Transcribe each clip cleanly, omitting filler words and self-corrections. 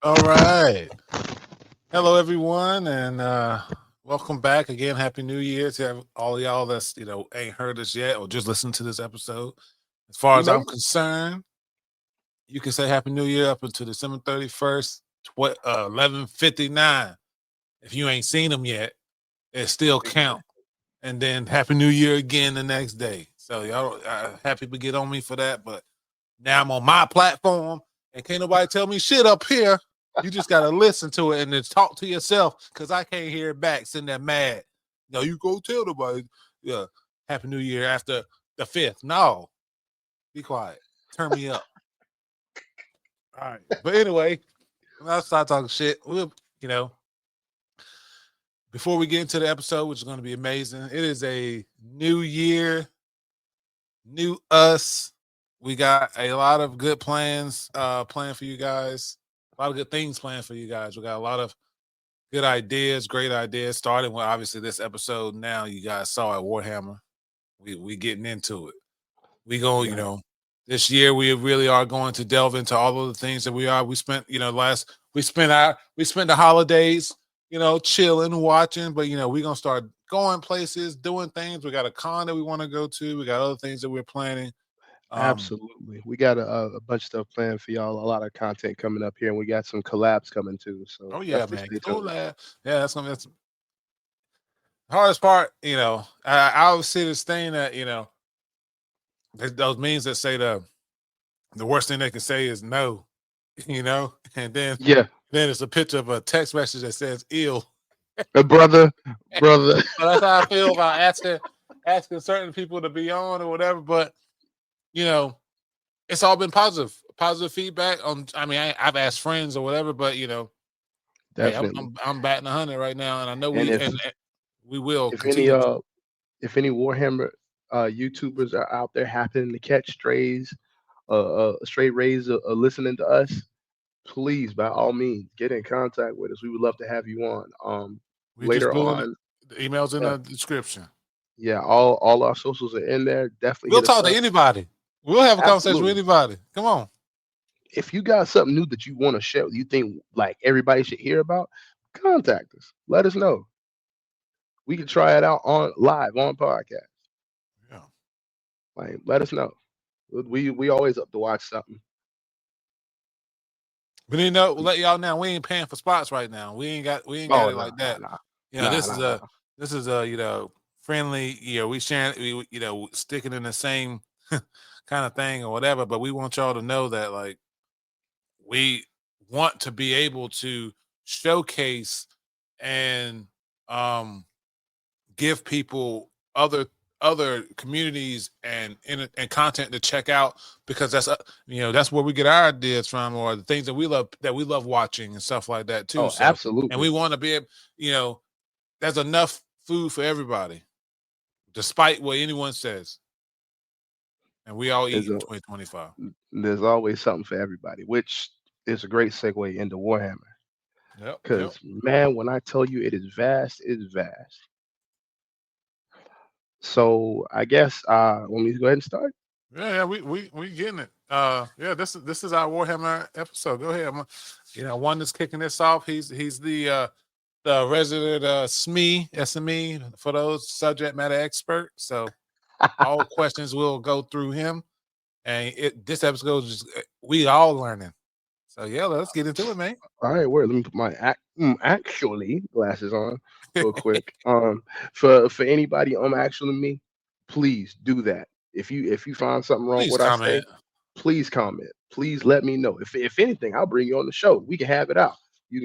All right. Hello, everyone, and welcome back again. Happy New Year to all y'all that's ain't heard us yet or just listened to this episode. As far We as made I'm it. concerned, you can say Happy New Year up until December 31st, 11:59. If you ain't seen them yet, it still count. And then Happy New Year again the next day. So y'all happy to get on me for that, but now I'm on my platform and can't nobody tell me shit up here. You just gotta listen to it and then talk to yourself because I can't hear it back. Sitting there mad. No, you go tell nobody. Yeah, Happy New Year after the 5th. No, be quiet. Turn me up. All right. But anyway, I'll start talking shit. You know, before we get into the episode, which is going to be amazing, it is a new year, new us. We got a lot of good plans planned for you guys. A lot of good things planned for you guys. We got a lot of good ideas, great ideas. Starting with obviously this episode. Now you guys saw at Warhammer. We getting into it. We go, Yeah, this year we really are going to delve into all of the things that we are. We spent, we spent the holidays, chilling, watching, but we're gonna start going places, doing things. We got a con that we want to go to. We got other things that we're planning. Um, absolutely. We got a bunch of stuff planned for y'all. A lot of content coming up here, and we got some collabs coming too. So oh yeah, definitely man. stay Cool tuned. lad. Yeah, that's the hardest part, I always see this thing that, those memes that say the worst thing they can say is no, and Yeah, then it's a picture of a text message that says ill. brother, brother. So that's how I feel about asking certain people to be on or whatever. But you know, it's all been positive feedback. I've asked friends or whatever, but hey, I'm Definitely. I'm, I'm batting 100 right now, and I know And and we will if any continue to. if any Warhammer YouTubers are out there happening to catch stray rays of listening to us, please by all means get in contact with us. We would love to have you on. We just Later blew in on, the emails in yeah, the description. yeah, all our socials are in there. Definitely We'll hit us talk to up. anybody. We'll have a conversation with Absolutely. anybody. Come on. If you got something new that you want to share, you think like everybody should hear about, contact us. Let us know. We can try it out on live on podcast. Yeah. Like, let us know. We always up to watch something. But we'll let y'all know we ain't paying for spots right now. We ain't got Oh it no, like no, that. no, This is no. a friendly. We sharing sticking in the same kind of thing or whatever. But we want y'all to know that like we want to be able to showcase and um give people other communities and content to check out because that's where we get our ideas from or the things that we love watching and stuff like that too. Oh, So and we absolutely. want to be able, there's enough food for everybody, despite what anyone says, and we all eat There's in a 2025. there's always something for everybody, which is a great segue into Warhammer. Yep, yep. Because man, when I tell you it is vast, it's vast. So I guess want me to go ahead and start? Yeah, we getting it. Yeah, this is our Warhammer episode. Go ahead. One that's kicking this off. He's the resident SME for those subject matter expert. So all questions will go through him, and this episode is just we all learning. So yeah, let's get into it, man. All right, word. Let me put my actually glasses on real quick. For anybody actually me, please do that. If you find something wrong Please with what I say, comment. please comment. Please let me know. If anything, I'll bring you on the show. We can have it out.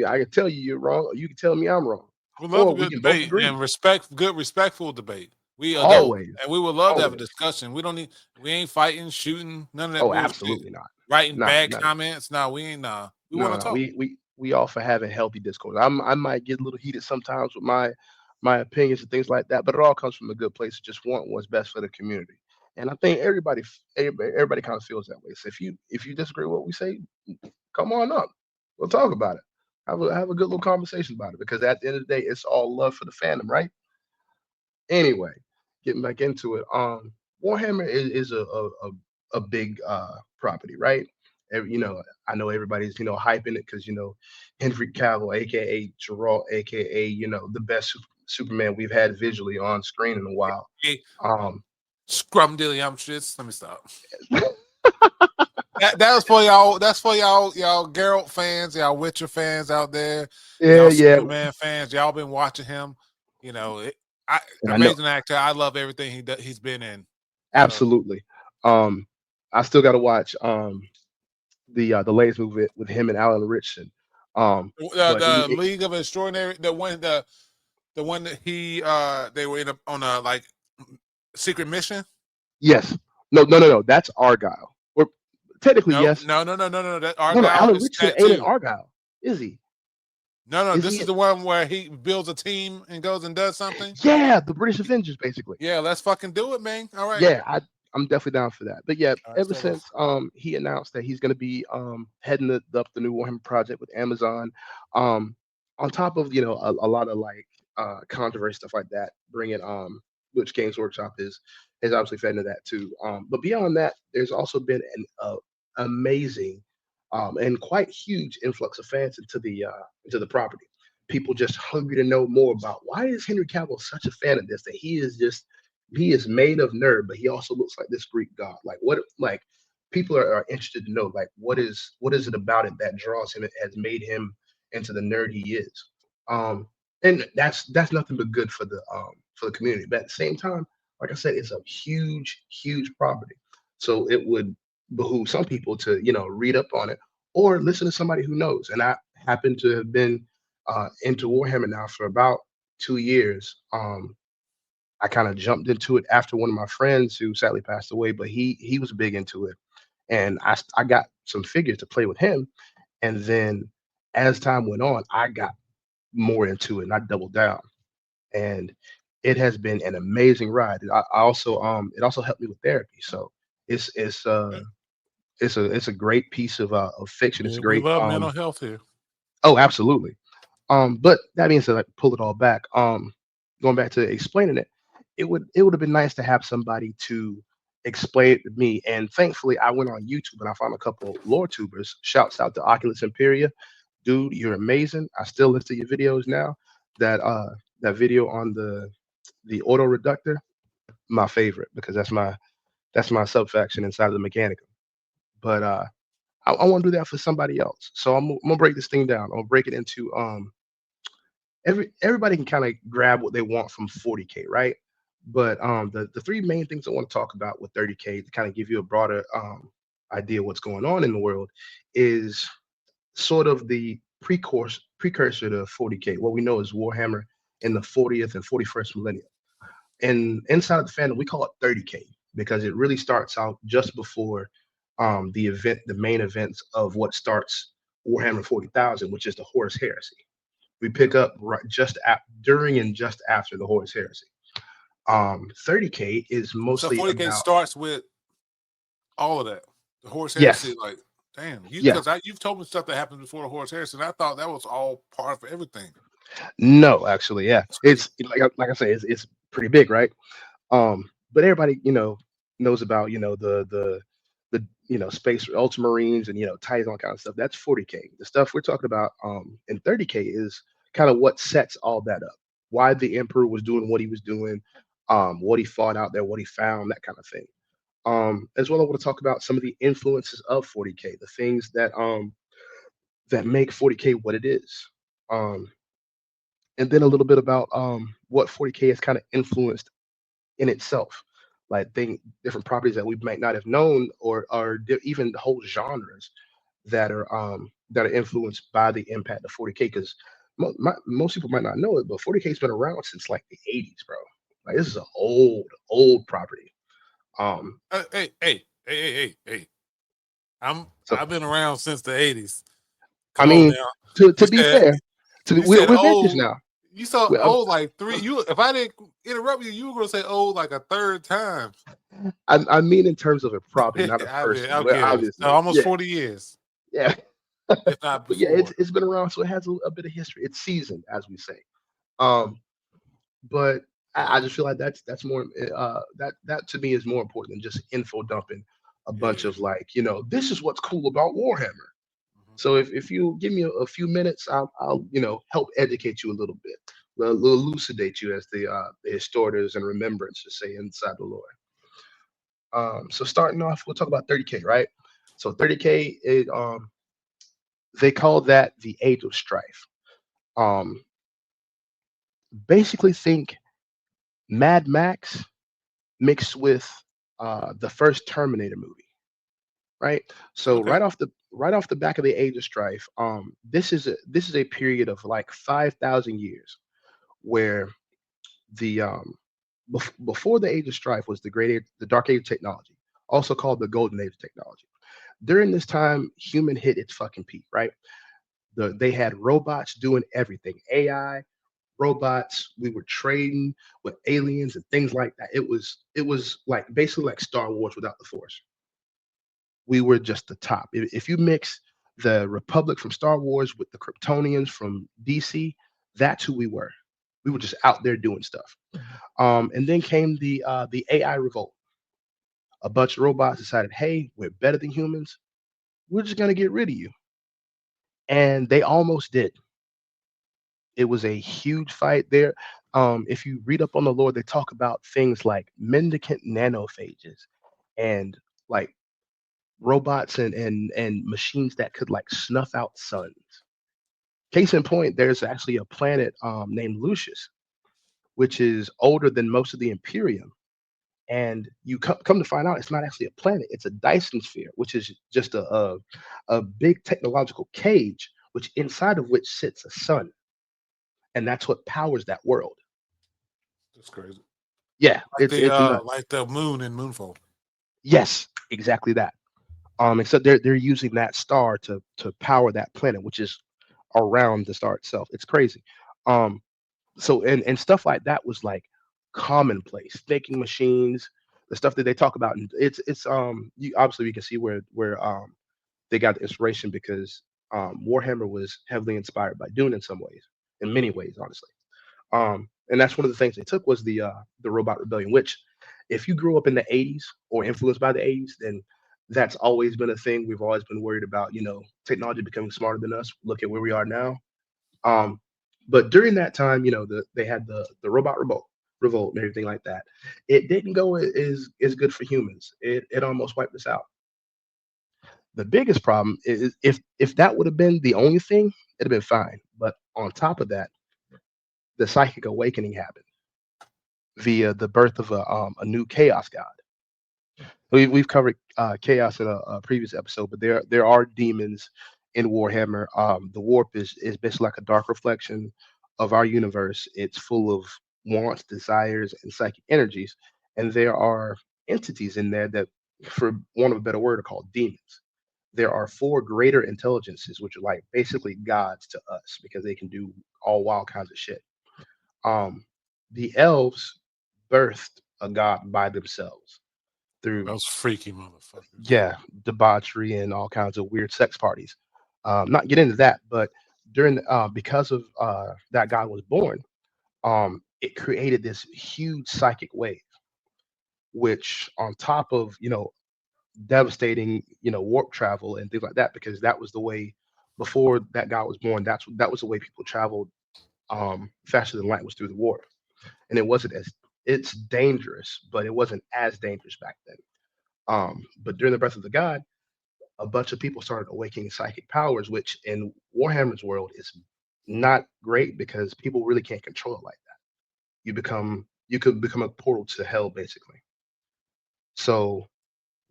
I can tell you you're wrong, or you can tell me I'm wrong, We love a or we good can both debate and agree. respectful debate. We don't, Always, and we would love to have a always. discussion. We ain't fighting, shooting, none of that Oh, bullshit. absolutely not. Writing Nah, bad none. comments. No, we ain't. Nah, we want No, to no. talk. We all for having healthy discourse. I might get a little heated sometimes with my opinions and things like that, but it all comes from a good place. Just want what's best for the community, and I think everybody kind of feels that way. So if you disagree with what we say, come on up. We'll talk about it. Have a good little conversation about it because at the end of the day, it's all love for the fandom, right? Anyway, getting back into it. Warhammer is a big property, right? You know, I know everybody's hyping it because Henry Cavill, aka Geralt, aka the best Superman we've had visually on screen in a while. Hey, Um, scrumdiddlyumptious. Let me stop. That was for y'all. That's for y'all Geralt fans, y'all Witcher fans out there, yeah, y'all yeah, Superman fans. Y'all been watching him. You know, and I know amazing actor. I love everything he's been in. So absolutely. Um, I still got to watch the latest movie with him and Alan Richardson. But the League of Extraordinary, the one that they were on a like secret mission. yes, no, that's Argyle. Or technically No, yes. no, no, no, no, no. That No, Argyle Alan is Richardson that ain't in too. Argyle, is he? No, no, Is this he? is the one where he builds a team and goes and does something. Yeah, the British Avengers, basically. Yeah, let's fucking do it, man. All right. Yeah, I'm definitely down for that. But yeah, All right, ever so since he announced that he's going to be heading up the new Warhammer project with Amazon, um on top of a lot of like controversy stuff like that, bringing which Games Workshop is obviously fed into that too. But beyond that, there's also been an amazing and quite huge influx of fans into the property. People just hungry to know more about why is Henry Cavill such a fan of this, that he is made of nerd, but he also looks like this Greek god. Like what? Like people are interested to know like what is it about it that draws him, it has made him into the nerd he is. Um, and that's nothing but good for the community. But at the same time, like I said, it's a huge property. So it would behoove some people to read up on it or listen to somebody who knows. And I happen to have been into Warhammer now for about 2 years. I kind of jumped into it after one of my friends who sadly passed away, but he was big into it, and I got some figures to play with him, and then as time went on, I got more into it, and I doubled down, and it has been an amazing ride. I also it also helped me with therapy, so it's it's uh it's a great piece of fiction. It's yeah, a we great love mental health here. oh, absolutely. But that being said, like pull it all back. Going back to explaining it, it would have been nice to have somebody to explain it to me. And thankfully, I went on YouTube and I found a couple lore tubers. Shouts out to Oculus Imperia, dude, you're amazing. I still listen to your videos now. That video on the auto reductor, my favorite because that's my sub faction inside of the Mechanicum. But I want to do that for somebody else. So I'm gonna break this thing down. I'm gonna break it into everybody can kind of grab what they want from 40K, right? But the three main things I want to talk about with 30K to kind of give you a broader idea what's going on in the world is sort of the precursor to 40K, what we know as Warhammer in the 40th and 41st millennium. And inside of the fandom, we call it 30K because it really starts out just before the main events of what starts Warhammer 40,000, which is the Horus Heresy. We pick up right during and just after the Horus Heresy. 30K is So mostly 40K about starts with all of that. The Horse yes, Heresy, like, damn, yeah, you've told me stuff that happened before the Horse Heresy, and I thought that was all part of everything. no, actually, yeah, That's crazy. it's like I say, it's pretty big, right? But everybody knows about the space ultramarines and Titans, all kind of stuff. That's 40K. The stuff we're talking about in 30K is kind of what sets all that up. Why the Emperor was doing what he was doing, what he fought out there, what he found, that kind of thing. As well, I want to talk about some of the influences of 40K, the things that make 40K what it is. Um, and then a little bit about what 40K has kind of influenced in itself, like different properties that we might not have known, or even whole genres that are influenced by the impact of 40K. Because most people might not know it, but 40K has been around since like the 80s, bro. Like this is an old property. Um, Hey. so I've been around since the 80s. I Come on mean, now. to You be said fair, you said we're vintage old. now. You saw We- old like three. You if I didn't interrupt you, you were gonna say old like a third time. I mean, in terms of a property, not a I'm person. Well, kidding. obviously, Almost yeah, 40 years, yeah. if not But yeah, before. it's been around, so it has a bit of history. It's seasoned, as we say. Um, but I just feel like that's more that to me is more important than just info dumping a bunch Yeah. of like, this is what's cool about Warhammer. Mhm. So if you give me a few minutes, I'll help educate you a little bit, elucidate you as the historians and remembrance say inside the lore. So starting off, we'll talk about 30K, right? So 30K, they call that the Age of Strife. Um, Basically, think Mad Max mixed with the first Terminator movie, right? So Okay. right off the back of the Age of Strife, this is a period of like 5,000 years where before the Age of Strife was the Great Age, the Dark Age of technology, also called the Golden Age of technology. During this time, human hit its fucking peak, right? They had robots doing everything, AI, robots. We were trading with aliens and things like that. It was like basically like Star Wars without the Force. We were just the top. If you mix the Republic from Star Wars with the Kryptonians from DC, that's who we were. We were just out there doing stuff. And then came the AI revolt. A bunch of robots decided, hey, we're better than humans. We're just gonna get rid of you, and they almost did. It was a huge fight there. If you read up on the lore, they talk about things like mendicant nanophages and like robots and machines that could like snuff out suns. Case in point, there's actually a planet named Lucius, which is older than most of the Imperium. And you come to find out it's not actually a planet, it's a Dyson sphere, which is just a big technological cage, which inside of which sits a sun. And that's what powers that world. That's crazy. Yeah, Like it's nuts. like the moon in Moonfall. Yes, exactly that. Except they're using that star to power that planet, which is around the star itself. It's crazy. Um, so and stuff like that was like commonplace. Thinking machines, the stuff that they talk about, and it's you obviously we can see where they got the inspiration because Warhammer was heavily inspired by Dune in some ways, in many ways, honestly. And that's one of the things they took was the robot rebellion. Which, if you grew up in the '80s or influenced by the '80s, then that's always been a thing. We've always been worried about, technology becoming smarter than us. Look at where we are now. Um, but during that time, they had the robot revolt and everything like that. It didn't go as good for humans. It almost wiped us out. The biggest problem is if that would have been the only thing, it'd have been fine. But on top of that, the psychic awakening happened via the birth of a new chaos god. We've covered chaos in a previous episode, but there are demons in Warhammer. The warp is basically like a dark reflection of our universe. It's full of wants, desires, and psychic energies, and there are entities in there that, for want of a better word, are called demons. There are four greater intelligences, which are like basically gods to us because they can do all wild kinds of shit. Um, the elves birthed a god by themselves through, Those freaky motherfuckers. yeah, debauchery and all kinds of weird sex parties. Not get into that, but because of that god was born, it created this huge psychic wave, which on top of devastating warp travel and things like that, because that was the way before that god was born. That was the way people traveled faster than light was through the warp, and it wasn't as it's dangerous, but it wasn't as dangerous back then. But during the birth of the god, a bunch of people started awakening psychic powers, which in Warhammer's world is not great because people really can't control it like that. You could become a portal to hell basically. So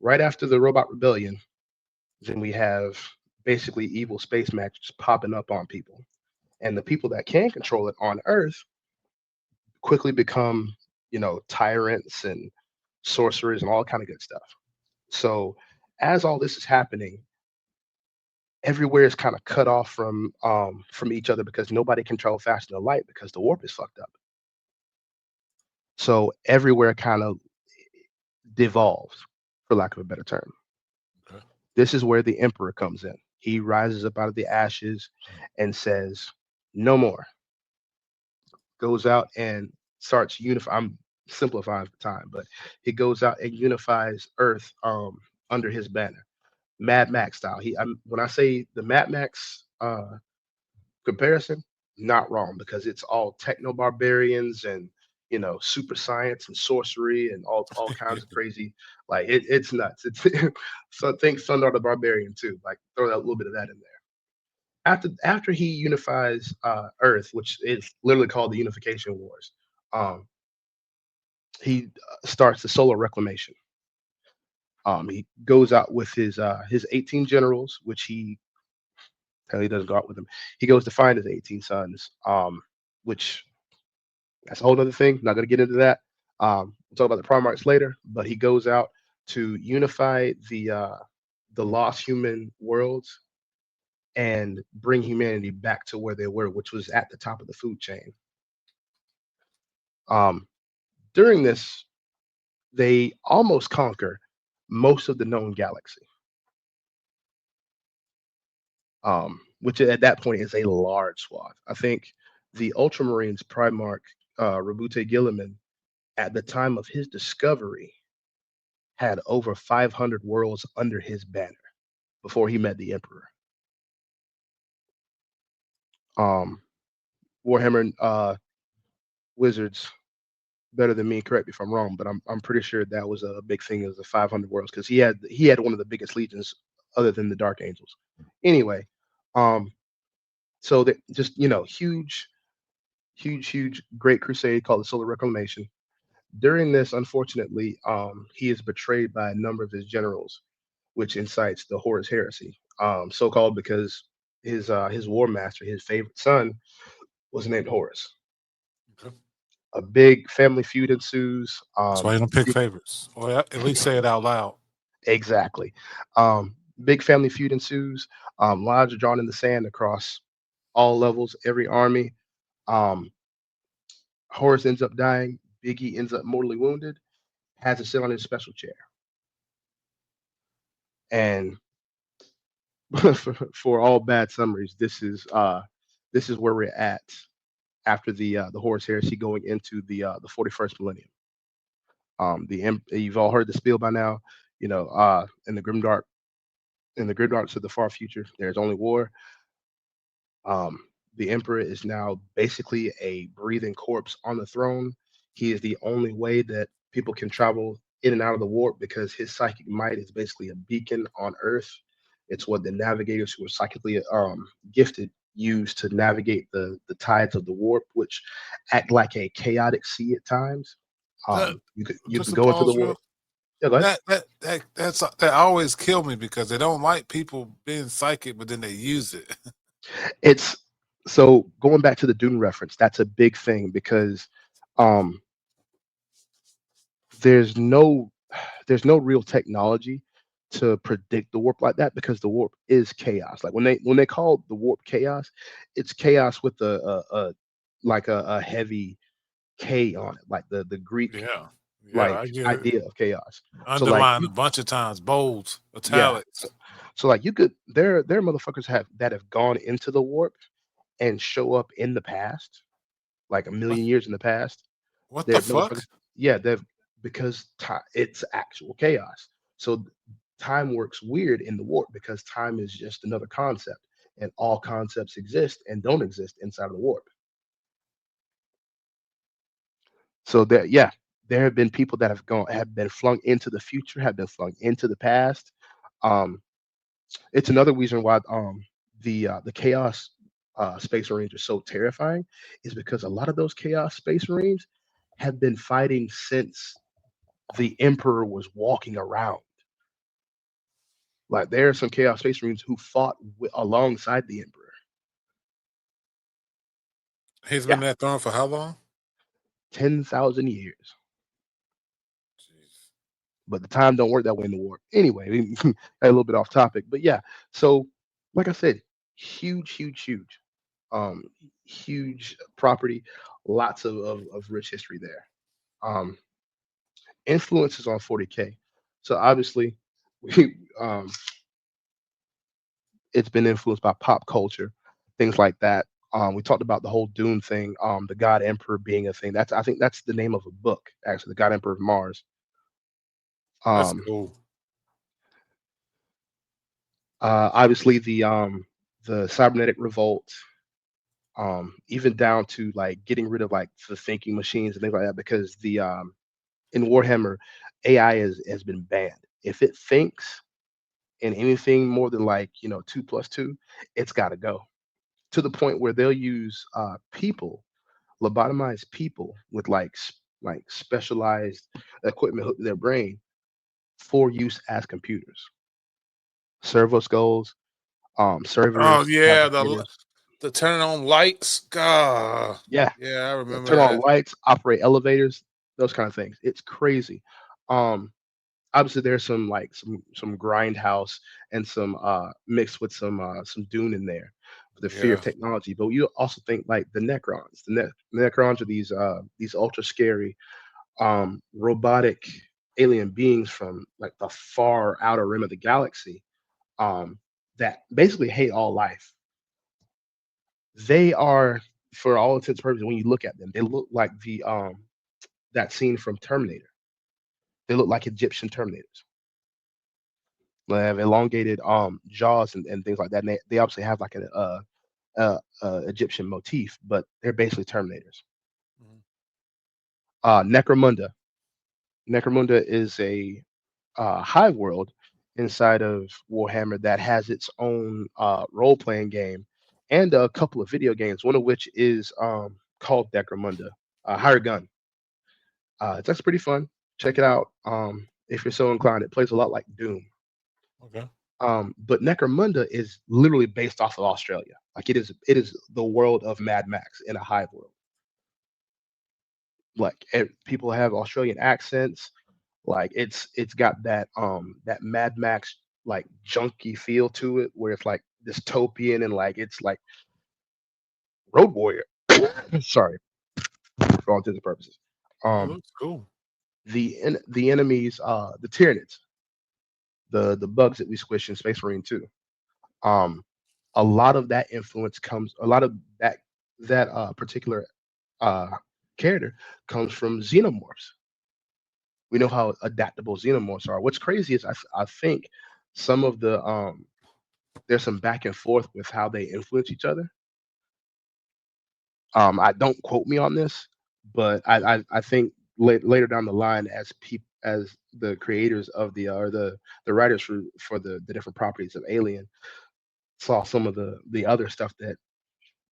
right after the robot rebellion, then we have basically evil space magic popping up on people. And the people that can control it on Earth quickly become, tyrants and sorcerers and all kind of good stuff. So as all this is happening, everywhere is kind of cut off from each other because nobody can travel faster than light because the warp is fucked up. So everywhere kind of devolves, for lack of a better term. Okay. This is where the emperor comes in. He rises up out of the ashes and says, "No more." Goes out and starts unify. I'm simplifying for time, but he goes out and unifies Earth. under his banner, Mad Max style. When I say the Mad Max comparison, not wrong because it's all techno barbarians and super science and sorcery and all kinds of crazy. Like it's nuts. It's so think Sundar the Barbarian too. Like throw that a little bit of that in there. After he unifies Earth, which is literally called the Unification Wars, um, he starts the solar reclamation. He goes out with his 18 generals, which he doesn't go out with them. He goes to find his 18 sons, which that's a whole other thing. Not going to get into that. We'll talk about the Primarchs later, but he goes out to unify the lost human worlds and bring humanity back to where they were, which was at the top of the food chain. Um, During this, they almost conquer most of the known galaxy, which at that point is a large swath. I think the Ultramarines Primarch Rabute Gilliman, at the time of his discovery, had over 500 worlds under his banner before he met the Emperor. Um, Warhammer Wizards better than me. Correct me if I'm wrong, but I'm pretty sure that was a big thing as the 500 worlds because he had one of the biggest legions other than the Dark Angels. Anyway, um, so that just huge great crusade called the Solar Reclamation. During this, unfortunately, he is betrayed by a number of his generals, which incites the Horus Heresy, so called because his war master, his favorite son, was named Horus. Okay. A big family feud ensues. That's why you don't pick favorites, or at least say it out loud. Exactly. Big family feud ensues. Lines are drawn in the sand across all levels, every army. Um, Horus ends up dying. Biggie ends up mortally wounded. Has to sit on his special chair. And for all bad summaries, this is where we're at after the Horus Heresy going into the 41st millennium. You've all heard the spiel by now. In the grim darks of the far future, there's only war. Um, the Emperor is now basically a breathing corpse on the throne. He is the only way that people can travel in and out of the warp because his psychic might is basically a beacon on Earth. It's what the navigators who are psychically gifted use to navigate the tides of the warp, which act like a chaotic sea at times. That, You can just a go into the pause, warp. real. Yeah, go ahead. That always kill me because they don't like people being psychic, but then they use it. It's so going back to the Dune reference. That's a big thing because um, there's no there's no real technology to predict the warp like that because the warp is chaos. Like when they call the warp chaos, it's chaos with a heavy K on it, like the Greek Yeah, yeah, like I get it. idea of chaos. So like Underline a bunch of times, bold, yeah, italics. so like there are motherfuckers that have gone into the warp and show up in the past, like a What? million years in the past. What the They're fuck? motherfuckers. Yeah, they've because it's actual chaos. So time works weird in the warp because time is just another concept, and all concepts exist and don't exist inside of the warp. So yeah, there have been people that have been flung into the future, have been flung into the past. Um, it's another reason why the chaos space marines are so terrifying is because a lot of those chaos space marines have been fighting since the emperor was walking around. Like there are some chaos space marines who fought alongside the emperor. He's been Yeah, that throne for how long? 10,000 years. Jeez. But the time don't work that way in the war. Anyway, a little bit off topic, but yeah. So, like I said, huge, um, huge property, lots of rich history there. Um, Influences on 40K. So obviously, we, it's been influenced by pop culture, things like that. We talked about the whole Dune thing, the God Emperor being a thing. I think that's the name of a book, actually, the God Emperor of Mars. That's Um, cool. Obviously, the cybernetic revolt, even down to like getting rid of like the thinking machines and things like that, because the in Warhammer, AI has been banned. If it thinks in anything more than like 2 plus 2, it's got to go, to the point where they'll use people, lobotomize people with like like specialized equipment hooked to their brain for use as computers, servo skulls, Oh servers, yeah, fabricators. the turning on lights. God. Yeah, Yeah, I yeah. remember Turn on that. lights, operate elevators, those kind of things. It's crazy. Um, Obviously, there's some like some grindhouse and some mixed with some Dune in there for the fear of Yeah. technology. But you also think like the Necrons. The Necrons are these ultra scary robotic alien beings from like the far outer rim of the galaxy, um, that basically hate all life. They are, for all intents and purposes, when you look at them, they look like the that scene from Terminator. They look like Egyptian Terminators. They have elongated jaws and things like that. And they obviously have like Egyptian motif, but they're basically Terminators. Mhm. Necromunda. Necromunda is a hive world inside of Warhammer that has its own role playing game and a couple of video games. One of which is called Necromunda. Hire Gun. It's actually pretty fun. Check it out if you're so inclined. It plays a lot like Doom. Okay. But Necromunda is literally based off of Australia. Like it is the world of Mad Max in a hive world. Like people have Australian accents. Like it's got that Mad Max like junky feel to it, where it's like dystopian and like it's like Road Warrior. Sorry, for all intents and purposes. Oh, Um, looks cool. the enemies, the Tyranids, the bugs that we squish in Space Marine 2. Um, a lot of that influence comes, a lot of that particular uh, character comes from xenomorphs. We know how adaptable xenomorphs are. What's crazy is I think some of the there's some back and forth with how they influence each other. I don't quote me on this, but I think later down the line, as the creators of or the writers for the different properties of Alien saw some of the other stuff that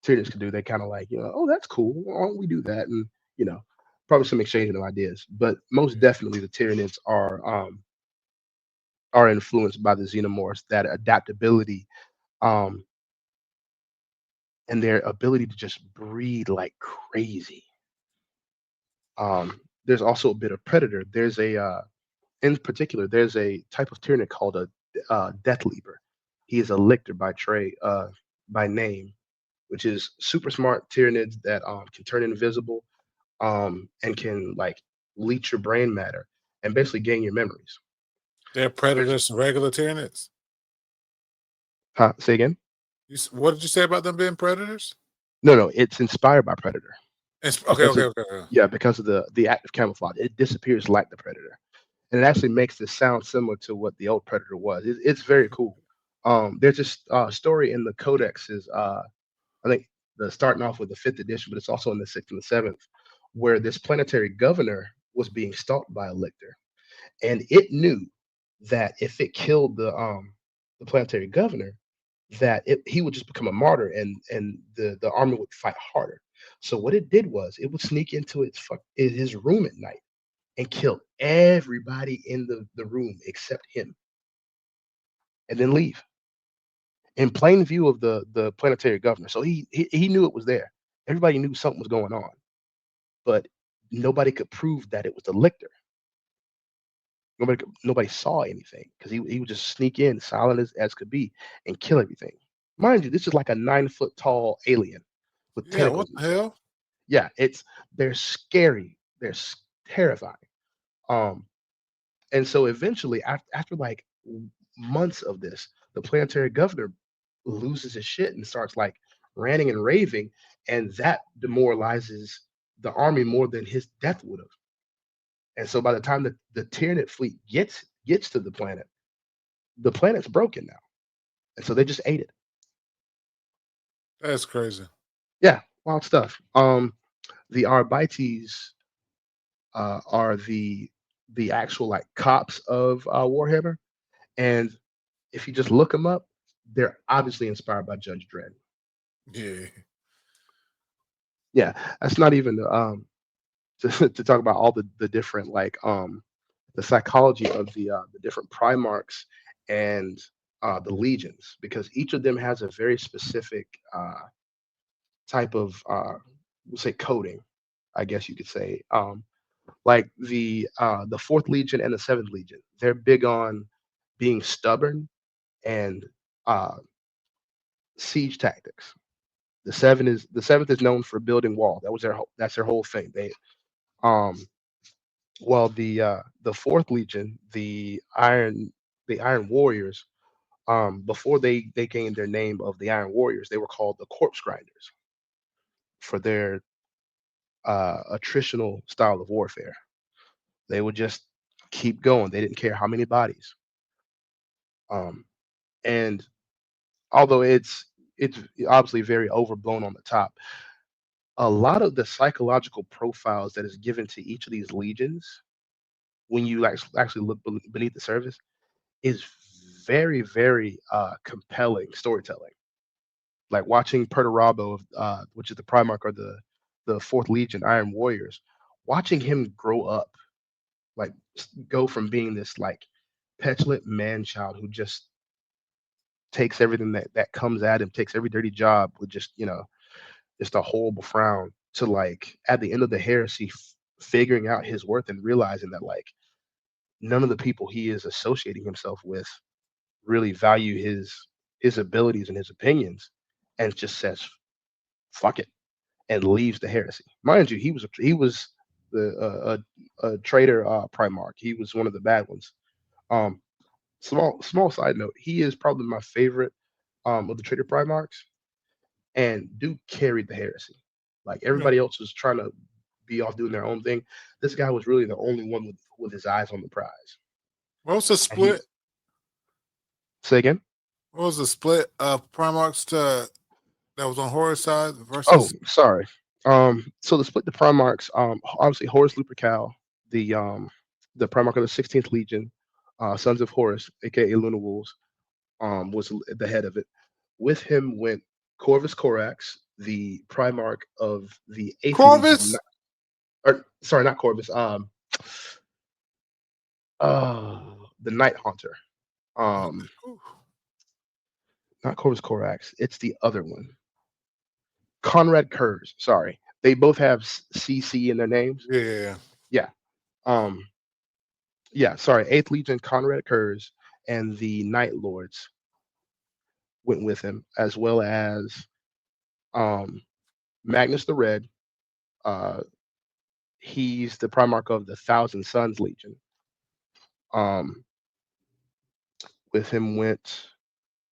Tyranids can do, they kind of like, oh, that's cool. Why don't we do that? And you know, probably some exchanging of ideas. But most Yeah. definitely, the Tyranids are influenced by the Xenomorphs. That adaptability, um, and their ability to just breed like crazy. There's also a bit of Predator. In particular, there's a type of Tyranid called a Death Leaper. He is a lictor by name, which is super smart Tyranids that can turn invisible, and can like leach your brain matter and basically gain your memories. They're There's, predators, regular tyranids. say again? What did you say about them being predators? No, no, it's inspired by Predator Okay, because okay, of okay, okay. yeah, because of the active camouflage. It disappears like the Predator, and it actually makes this sound similar to what the old Predator was. It's very cool. There's this story in the Codex is I think the starting off with the fifth edition, but it's also in the sixth and the seventh, where this planetary governor was being stalked by a lictor, and it knew that if it killed the planetary governor, that he would just become a martyr, and the army would fight harder. So what it did was it would sneak into in his room at night and kill everybody in the room except him, and then leave in plain view of the planetary governor. So he knew it was there. Everybody knew something was going on, but nobody could prove that it was the lictor. Nobody saw anything because he would just sneak in, silent as could be, and kill everything. Mind you, this is like a 9 foot tall alien with Yeah, what tentacles and the shit. hell? Yeah, they're scary. Terrifying. Um, and so eventually, after like months of this, the planetary governor loses his shit and starts like ranting and raving, and that demoralizes the army more than his death would have. And so by the time the Tyranid fleet gets to the planet's broken now. and so they just ate it. That's crazy. Yeah, wild stuff. The Arbites are the actual like cops of Warhammer, and if you just look them up, they're obviously inspired by Judge Dredd. Yeah. Yeah, that's not even to talk about all the different like the psychology of the different Primarchs and the legions, because each of them has a very specific type of we'll say coding, I guess you could say. Like the Fourth Legion and the Seventh Legion, they're big on being stubborn and uh, siege tactics. The seventh is known for building wall. That's their whole thing. They um well the Fourth Legion, the Iron Warriors, before they gained their name of the Iron Warriors, they were called the Corpse Grinders for their attritional style of warfare. They would just keep going. They didn't care how many bodies. Um, and although it's obviously very overblown on the top, a lot of the psychological profiles that is given to each of these legions, when you actually look beneath the surface, is very compelling storytelling. Like watching Perturabo, which is the Primarch or the Fourth Legion Iron Warriors, watching him grow up, like go from being this like petulant man child who just takes everything that comes at him, takes every dirty job with just just a horrible frown, to like at the end of the heresy, figuring out his worth and realizing that like none of the people he is associating himself with really value his abilities and his opinions, and just says fuck it and leaves the heresy. Mind you, he was a traitor Primarch. He was one of the bad ones. Um, small side note, he is probably my favorite of the traitor Primarchs, and Duke carried the heresy. Like Yeah. everybody else was trying to be off doing their own thing. This guy was really the only one with his eyes on the prize. What was the And he split? say again. What was the split of Primarchs to that was on horror side Oh, versus sorry. So the split the Primarchs, obviously Horus Lupercal, the Primarch of the 16th Legion, Sons of Horus, aka Luna Wolves, was the head of it. With him went Corvus Corax, the Primarch of the 8th Legion, Corvus? or sorry, not Corvus. The Night Haunter. Um, not Corvus Corax. It's the other one. Conrad Kurz. Sorry, they both have CC in their names. Yeah. Yeah. Um, yeah. Sorry, 8th Legion Conrad Kurz and the Night Lords went with him, as well as um, Magnus the Red. Uh, he's the Primarch of the Thousand Sons Legion. Um, with him went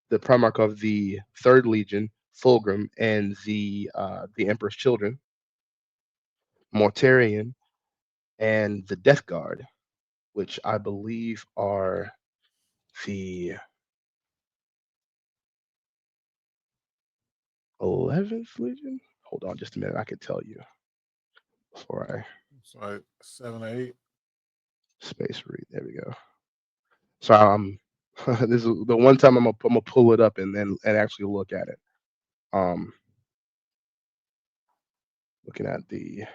the Primarch of the Third Legion, Fulgrim, and the Emperor's Children, Mortarion, and the Death Guard, which I believe are the 11th Legion. Hold on just a minute. I could tell you before I It's like 7 or 8. space read. There we go. So this is the one time I'm gonna pull it up and actually look at it. Um, looking at oh, they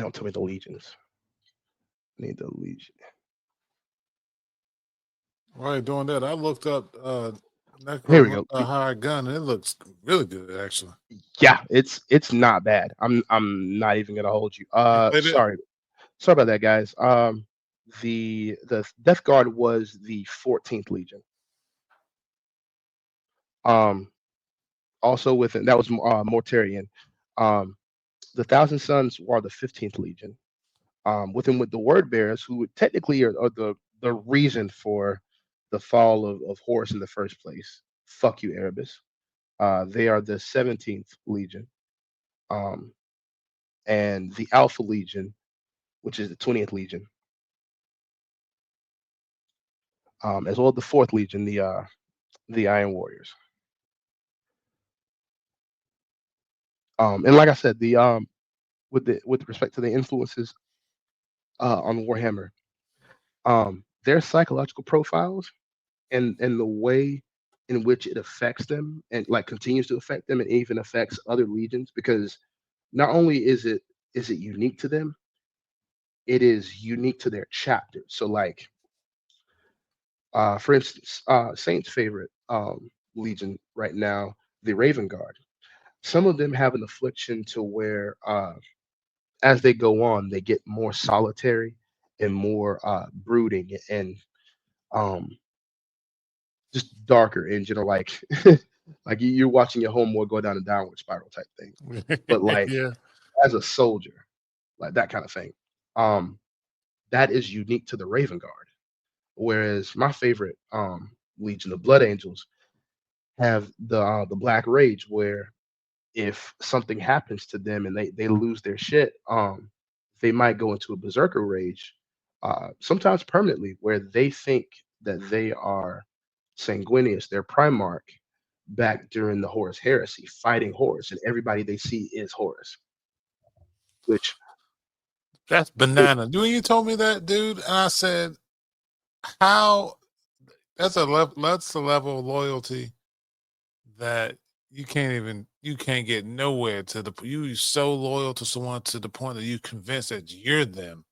don't tell me the legions. I need the legion. While you're doing that, I looked up Here we Necro go. High Gun and it looks really good actually. Yeah, it's not bad. I'm not even gonna hold you. You played it? Sorry about that, guys. The Death Guard was the 14th Legion. Um, also with it, that was Mortarion. Um, the Thousand Sons are the 15th Legion. With him with the Word Bearers, who technically are the reason for the fall of Horus in the first place. Fuck you, Erebus. They are the 17th Legion. Um, and the Alpha Legion, which is the 20th Legion. as well as the Fourth Legion, the Iron Warriors. And like I said, the with respect to the influences on Warhammer, their psychological profiles and the way in which it affects them and like continues to affect them and even affects other legions because not only is it unique to them, it is unique to their chapter. So like for instance, Saint's favorite legion right now, the Raven Guard. Some of them have an affliction to where as they go on, they get more solitary and more brooding and um, just darker in general. Like like you're watching your homeboy go down a downward spiral type thing. But like Yeah. as a soldier, like that kind of thing. Um, that is unique to the Raven Guard. Whereas my favorite Legion, the Blood Angels, have the Black Rage, where if something happens to them and they lose their shit, they might go into a berserker rage, sometimes permanently, where they think that they are Sanguinius, their Primarch, back during the Horus Heresy, fighting Horus, and everybody they see is Horus. Which That's banana. When you told me that, dude, and I said, how that's a level of loyalty that you can't get nowhere to the you so loyal to someone to the point that you convinced that you're them.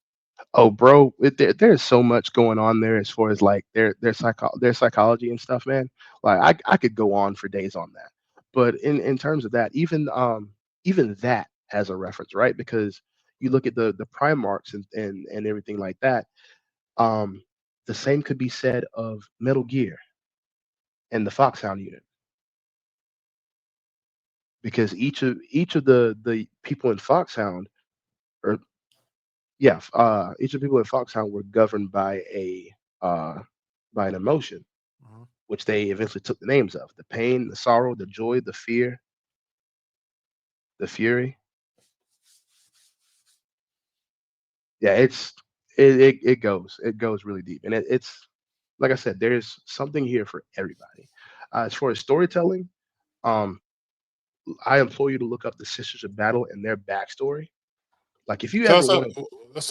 oh, bro, there's so much going on there as far as like their psychology and stuff, man. Like I could go on for days on that. But in terms of that, even that has a reference, right? Because you look at the Primarchs and everything like that. Um, the same could be said of Metal Gear and the Foxhound unit, because each of the people in Foxhound, or yeah, each of the people in Foxhound were governed uh, by an emotion, Mhm. which they eventually took the names of: the pain, the sorrow, the joy, the fear, the fury. Yeah, it goes really deep, and it's like I said, there's something here for everybody. As far as storytelling, um, I implore you to look up the Sisters of Battle and their backstory. Like if you Tell ever us want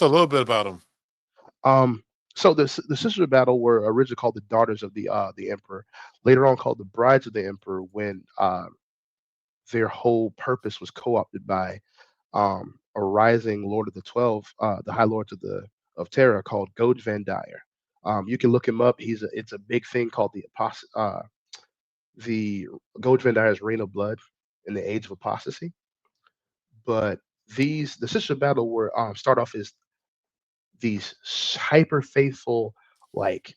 a little bit about them. to, so the Sisters of Battle were originally called the Daughters of the Emperor, later on called the Brides of the Emperor when their whole purpose was co-opted by a rising Lord of the 12, the High Lords of Terra called Goj Van Dyer. You can look him up. It's a big thing called the Goj Van Dyer's Reign of Blood in the Age of Apostasy. But the Sisters of Battle were start off as these hyper faithful, like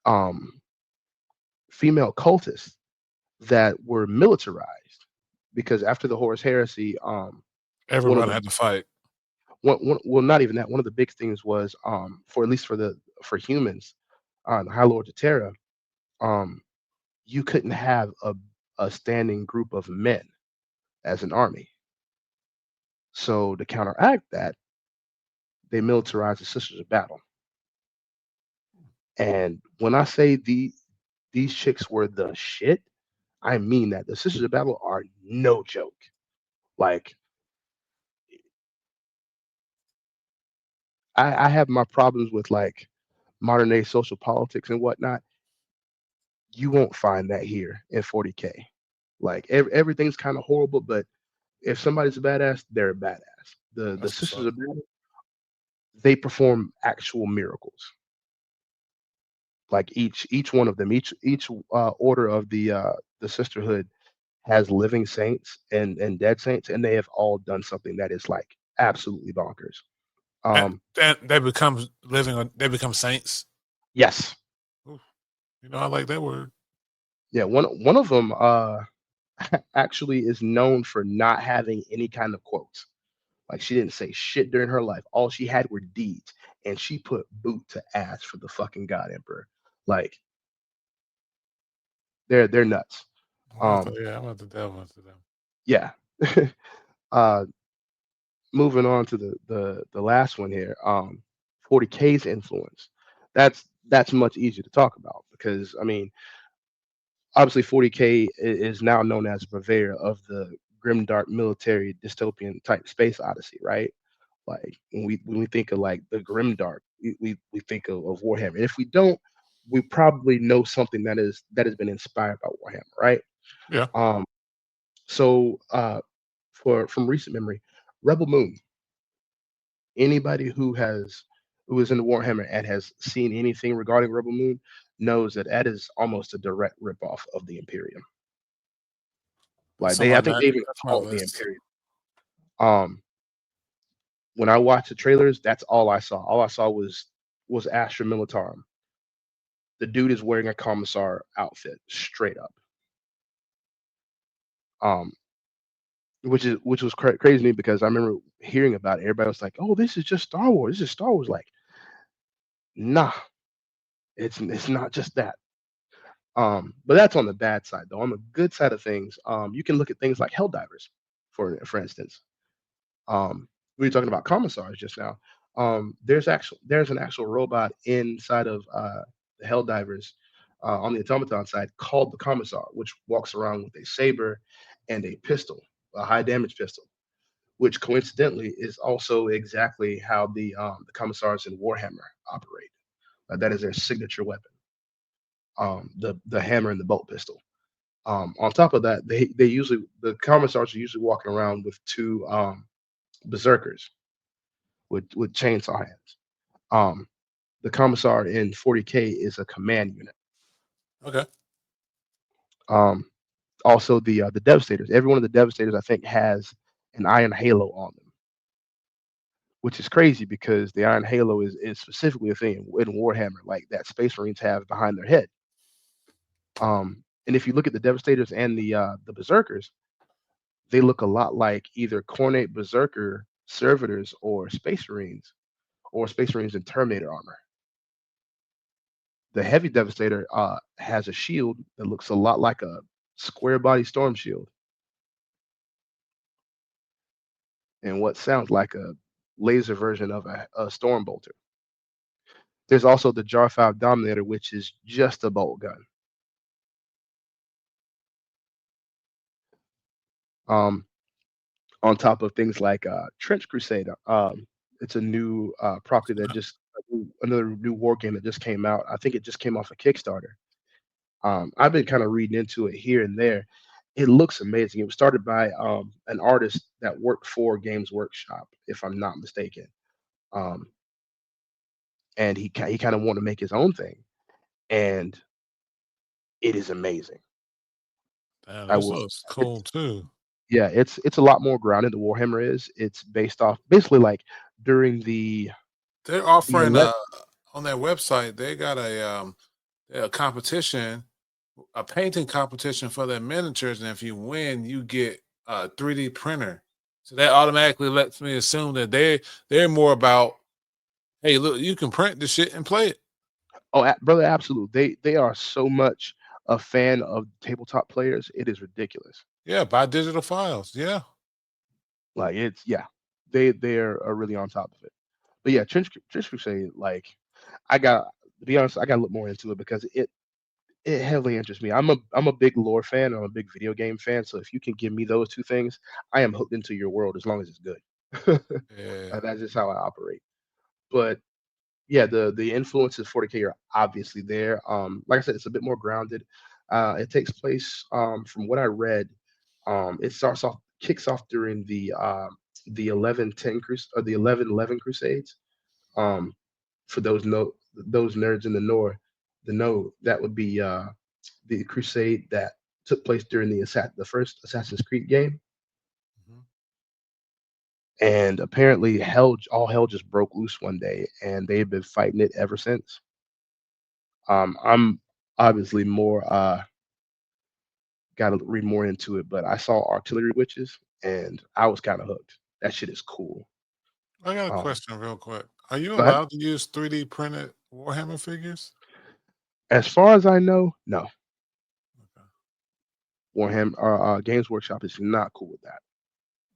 um, female cultists that were militarized because after the Horus Heresy, one of Everybody the had to fight. well, not even that. One of the big things was for at least for humans, the High Lords of Terra, um, you couldn't have a standing group of men as an army. So to counteract that, they militarized the Sisters of Battle. And when I say these chicks were the shit, I mean that. The Sisters of Battle are no joke. Like I have my problems with like modern day social politics and whatnot. You won't find that here in 40K. Like everything's kind of horrible, but if somebody's a badass, they're a badass. The That's what's Sisters up. of Battle, they perform actual miracles. Like each one of them, each order of the sisterhood has living saints and dead saints, and they have all done something that is like absolutely bonkers. And they become they become saints. Yes, Ooh, I like that word. yeah. One of them actually is known for not having any kind of quotes. Like she didn't say shit during her life. All she had were deeds, and she put boot to ass for the fucking God Emperor. Like they're nuts. Um, I'm about to delve into them. yeah. uh, moving on to the last one here. 40K's influence. that's much easier to talk about because I mean, obviously 40K is now known as purveyor of the grimdark military dystopian type space odyssey, right? Like when we think of like the grimdark, we think of Warhammer. And if we don't, we probably know something that has been inspired by Warhammer, right? Yeah. Um, so for from recent memory, Rebel Moon. Anybody who is in Warhammer and has seen anything regarding Rebel Moon knows that that is almost a direct ripoff of the Imperium. Put Like some I on think that. they even That's my call it the list. Imperium. Um, when I watched the trailers, that's all I saw. All I saw was Astra Militarum. The dude is wearing a commissar outfit, straight up. Um, which was crazy to me because I remember hearing about it. Everybody was like, "Oh, this is just Star Wars. This is Star Wars." Like, nah, it's not just that. But that's on the bad side, though. On the good side of things, you can look at things like Helldivers, for instance. We were talking about commissars just now. There's an actual robot inside of the Helldivers on the automaton side called the commissar, which walks around with a saber and a pistol, a high damage pistol, which coincidentally is also exactly how the commissars in Warhammer operate. That is their signature weapon, the hammer and the bolt pistol. On top of that, the commissars are usually walking around with two berserkers with chainsaw hands. Um, the commissar in 40K is a command unit. Okay. Um, Also, the devastators. Every one of the devastators, I think, has an iron halo on them, which is crazy because the iron halo is specifically a thing in Warhammer, like that Space Marines have behind their head. And if you look at the devastators and the berserkers, they look a lot like either Cornate Berserker servitors or Space Marines in Terminator armor. The heavy devastator has a shield that looks a lot like a square body storm shield and what sounds like a laser version of a storm bolter. There's also the Jar 5 Dominator, which is just a bolt gun. Um, on top of things like Trench Crusade. It's a new property that just another new war game that just came out. I think it just came off a Kickstarter. I've been kind of reading into it here and there. It looks amazing. It was started by an artist that worked for Games Workshop, if I'm not mistaken. Um, and he kind of wanted to make his own thing, and it is amazing. Damn, I this will. looks It's cool too. yeah, it's a lot more grounded than Warhammer is. It's based off basically like during They're the offering 11. on their website. They got a competition, a painting competition for their miniatures, and if you win, you get a 3D printer. So that automatically lets me assume that they're more about, hey, look, you can print the shit and play it. Oh, brother, absolute. They are so much a fan of tabletop players. It is ridiculous. Yeah, buy digital files. Yeah. Like it's yeah, are really on top of it. But yeah, Trench Crusade, like I got to be honest, I got to look more into it because it heavily interests me. I'm a big lore fan. I'm a big video game fan. So if you can give me those two things, I am hooked into your world as long as it's good. Yeah. That's just how I operate. But yeah, the influences 40K are obviously there. Like I said, it's a bit more grounded. It takes place from what I read. It kicks off during the 1110 or the 1111 Crusades. Um, for those nerds in the know that would be the crusade that took place during the first Assassin's Creed game. Mhm. And apparently, all hell just broke loose one day, and they've been fighting it ever since. I'm obviously more got to read more into it, but I saw Artillery Witches, and I was kind of hooked. That shit is cool. I got a Um, question real quick. Are you go ahead. allowed to use 3D printed Warhammer figures? As far as I know, no. Okay. Warhammer Games Workshop is not cool with that.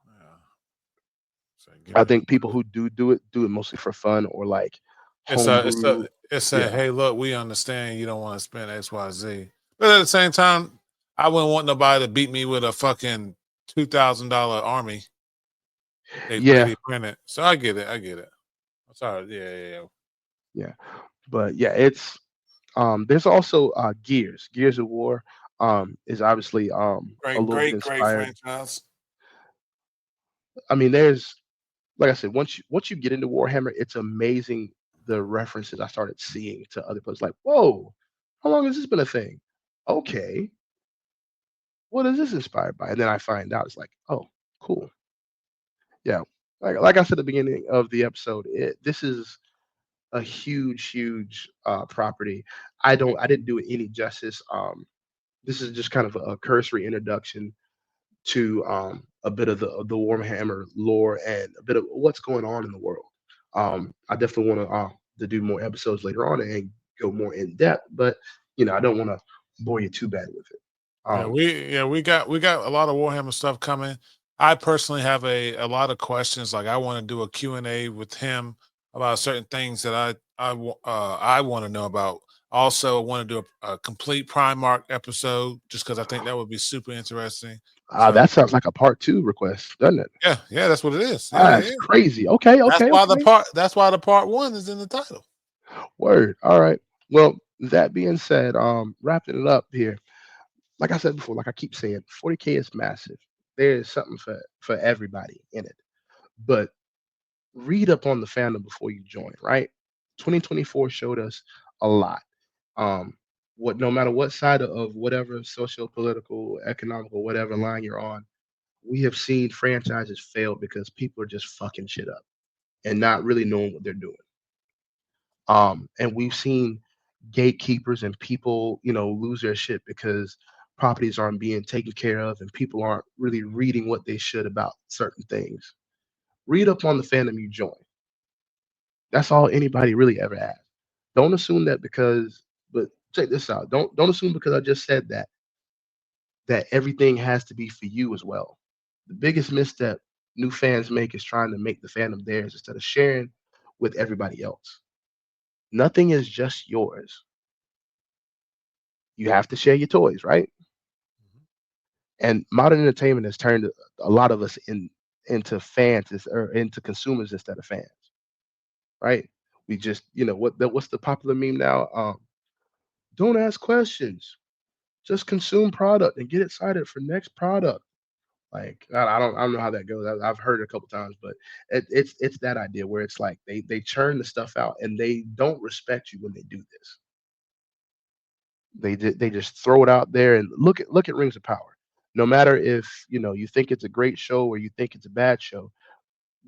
Yeah. So give I me think people who do it mostly for fun or like it's a homebrew. It said, Yeah, "Hey, look, we understand you don't want to spend X, Y, Z, but at the same time, I wouldn't want nobody to beat me with a fucking $2,000 army they yeah, 3D printed." So I get it. I get it. I'm sorry. Yeah, yeah, yeah. yeah. But yeah, it's there's also Gears of War is obviously a Great, little bit great, great inspired. franchise. I mean, there's like I said, once you get into Warhammer, it's amazing the references I started seeing to other places. Like, whoa, how long has this been a thing? Okay, what is this inspired by? And then I find out it's like, oh, cool. Yeah. Like I said at the beginning of the episode, this is a huge property. I didn't do it any justice. This is just kind of a cursory introduction to a bit of the Warhammer lore and a bit of what's going on in the world. I definitely want to do more episodes later on and go more in depth, but I don't want to bore you too bad with it. Um, We got a lot of Warhammer stuff coming. I personally have a lot of questions. Like I want to do a Q&A with him about certain things that I want to know about. Also, I want to do a complete Primark episode just because I think that would be super interesting. So that sounds like a part two request, doesn't it? yeah, yeah, that's what it is. Yeah, That's yeah. crazy. Okay, okay, okay. That's why the part one is in the title. Word. All right. Well, that being said, wrapping it up here. Like I said before, like I keep saying, 40K is massive. There is something for everybody in it. But read up on the fandom before you join, right? 2024 showed us a lot. Um, what no matter what side of whatever social, political, economical, whatever line you're on, we have seen franchises fail because people are just fucking shit up and not really knowing what they're doing. And we've seen gatekeepers and people, lose their shit because properties aren't being taken care of and people aren't really reading what they should about certain things. Read up on the fandom you join. That's all anybody really ever asks. Don't assume that because, but check this out. Don't assume because I just said that everything has to be for you as well. The biggest misstep new fans make is trying to make the fandom theirs instead of sharing with everybody else. Nothing is just yours. You have to share your toys, right? And modern entertainment has turned a lot of us into or into consumers instead of fans, right? We just, what's the popular meme now? Don't ask questions, just consume product and get excited for next product. Like I don't know how that goes. I've heard it a couple times, but it's that idea where it's like they churn the stuff out and they don't respect you when they do this. They just throw it out there and look at Rings of Power. No matter if you think it's a great show or you think it's a bad show,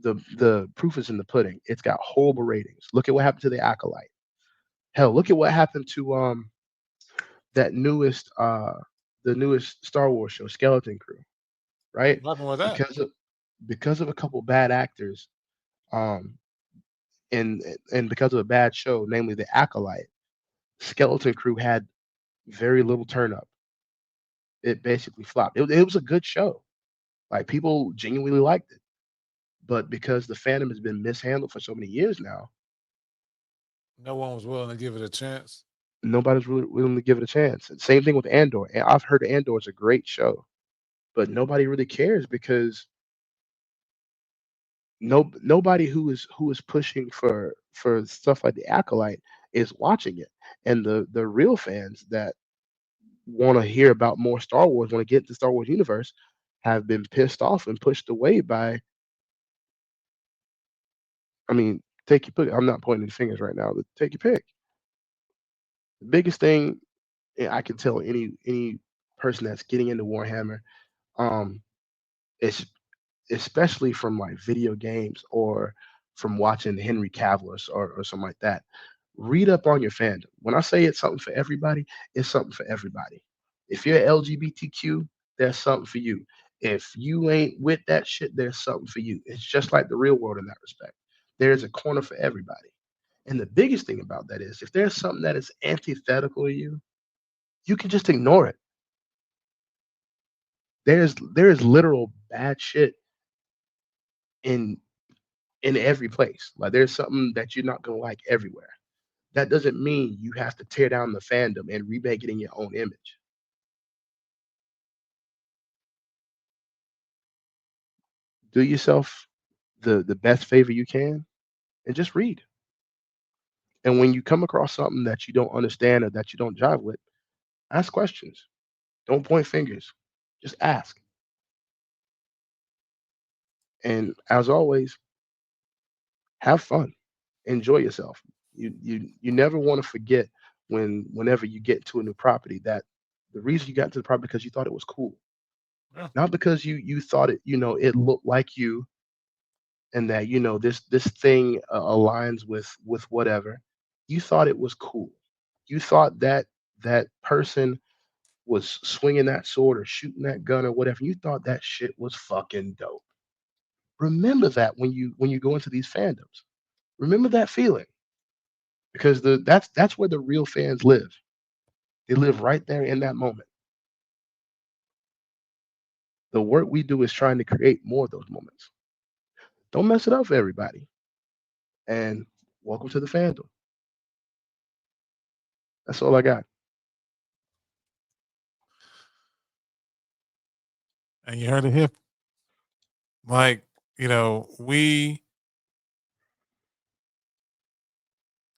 the proof is in the pudding. It's got horrible ratings. Look at what happened to the Acolyte. Hell, look at what happened to that the newest Star Wars show, Skeleton Crew, right? What happened with that? Because of a couple bad actors, um, and because of a bad show, namely the Acolyte, Skeleton Crew had very little turn up. It basically flopped. It was a good show. Like people genuinely liked it, but because the fandom has been mishandled for so many years now, No one was willing to give it a chance. nobody's really willing to give it a chance. And same thing with Andor. And I've heard Andor is a great show, but nobody really cares because nobody who is pushing for stuff like the Acolyte is watching it. And the real fans that want to hear about more Star Wars, want to get the Star Wars universe, have been pissed off and pushed away by. I mean, take your pick. I'm not pointing any fingers right now, but take your pick. The biggest thing I can tell any person that's getting into Warhammer, um, is especially from like video games or from watching Henry Cavill or something like that. Read up on your fandom. When I say it's something for everybody, it's something for everybody. If you're LGBTQ, there's something for you. If you ain't with that shit, there's something for you. It's just like the real world in that respect. There's a corner for everybody. And the biggest thing about that is if there's something that is antithetical to you, you can just ignore it. There is literal bad shit in in every place. Like there's something that you're not gonna like everywhere. That doesn't mean you have to tear down the fandom and remake it in your own image. Do yourself the best favor you can and just read. And when you come across something that you don't understand or that you don't jive with, ask questions. Don't point fingers. Just ask. And as always, have fun. Enjoy yourself. You never want to forget whenever you get to a new property that the reason you got into the property because you thought it was cool. Yeah. Not because you thought it, it looked like you and that this thing aligns with whatever. You thought it was cool. You thought that that person was swinging that sword or shooting that gun or whatever. You thought that shit was fucking dope. Remember that when you go into these fandoms. Remember that feeling because that's where the real fans live. They live right there in that moment. The work we do is trying to create more of those moments. Don't mess it up for everybody. And welcome to the fandom. That's all I got. And you heard it here. Like,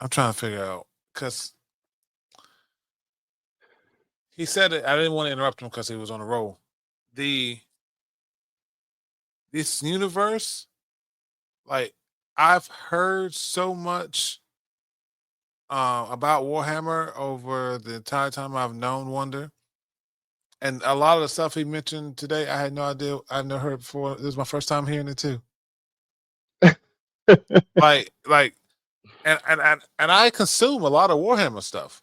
I'm trying to figure out because he said it. I didn't want to interrupt him because he was on a roll. This universe, like, I've heard so much about Warhammer over the entire time I've known Wonder. And a lot of the stuff he mentioned today, I had no idea. I've never heard before. This is my first time hearing it too. Like, and I consume a lot of Warhammer stuff.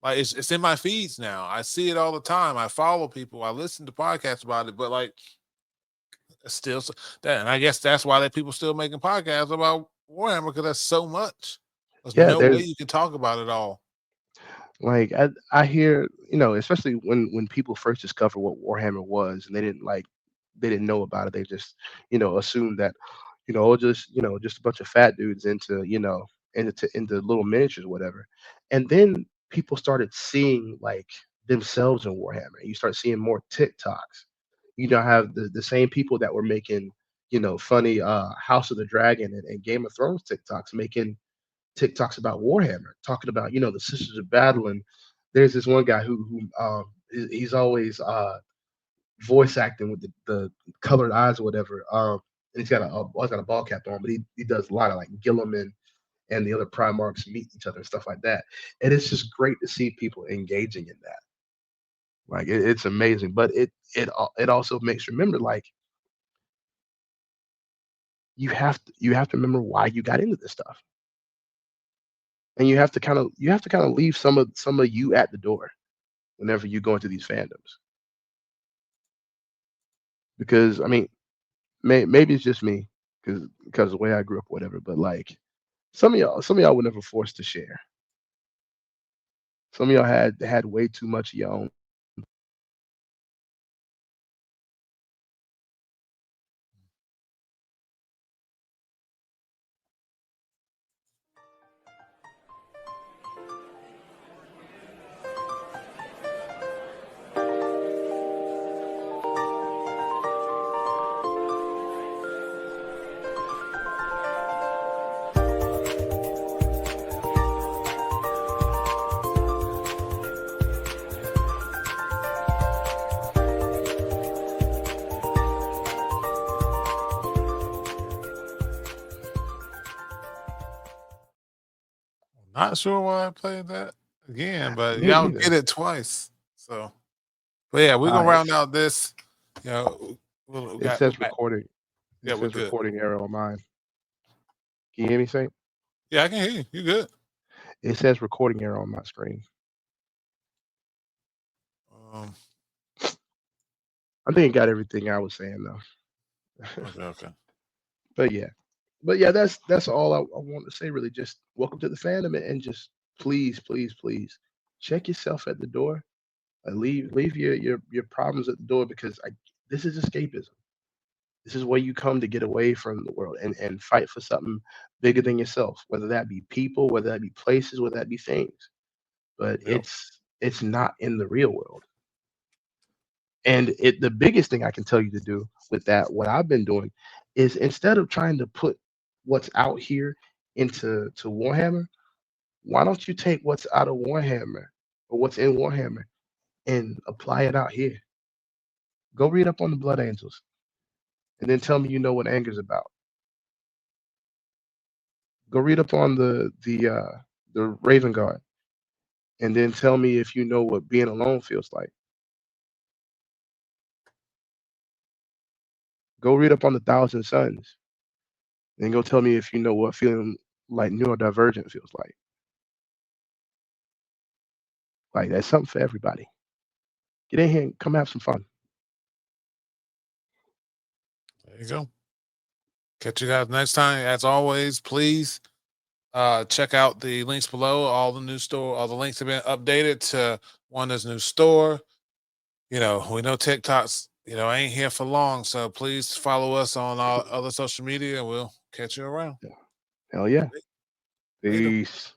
Like it's in my feeds now. I see it all the time. I follow people. I listen to podcasts about it. But like, still that, and I guess that's why that people still making podcasts about Warhammer because that's so much. There's Yeah, no way there's you can talk about it all. like I hear, especially when people first discovered what Warhammer was and they didn't know about it. They just, assumed that, or just a bunch of fat dudes into little miniatures, whatever. And then people started seeing like themselves in Warhammer. You start seeing more TikToks. You don't have the same people that were making, funny House of the Dragon and Game of Thrones TikToks making TikToks about Warhammer, talking about the Sisters of Battle. And there's this one guy who he's always voice acting with the colored eyes or whatever. And he's got always got a ball cap on, but he does a lot of like Gilliman and the other Primarchs meet each other and stuff like that. And it's just great to see people engaging in that. Like it's amazing, but it also makes you remember like you have to remember why you got into this stuff, and you have to kind of leave some of you at the door whenever you go into these fandoms. Because I mean, maybe it's just me because the way I grew up, whatever. But like some of y'all were never forced to share. Some of y'all had way too much of your own. Not sure why I played that again, but Me y'all either. get it twice. So, but yeah, we're gonna Uh, round out this. You know, we it got says recording. It yeah, we're says good. recording error on mine. Can you hear me, Saint? Yeah, I can hear you. You good? It says recording error on my screen. Um, I think it got everything I was saying though. okay. But yeah, that's all I want to say. Really, just welcome to the fandom, and just please, please, please check yourself at the door. Leave your problems at the door because this is escapism. This is where you come to get away from the world and fight for something bigger than yourself, whether that be people, whether that be places, whether that be things. But Yep. it's not in the real world. And the biggest thing I can tell you to do with that, what I've been doing, is instead of trying to put what's out here to Warhammer, why don't you take what's out of Warhammer or what's in Warhammer and apply it out here? Go read up on the Blood Angels and then tell me you know what anger's about. Go read up on the Raven Guard and then tell me if you know what being alone feels like. Go read up on the Thousand Suns and go tell me if you know what feeling like neurodivergent feels like. Like that's something for everybody. Get in here and come have some fun. There you go. Catch you guys next time. As always, please check out the links below. All the links have been updated to Wanda's new store. We know TikTok's, ain't here for long. So please follow us on all other social media and we'll catch you around. Hell yeah. Later. Peace.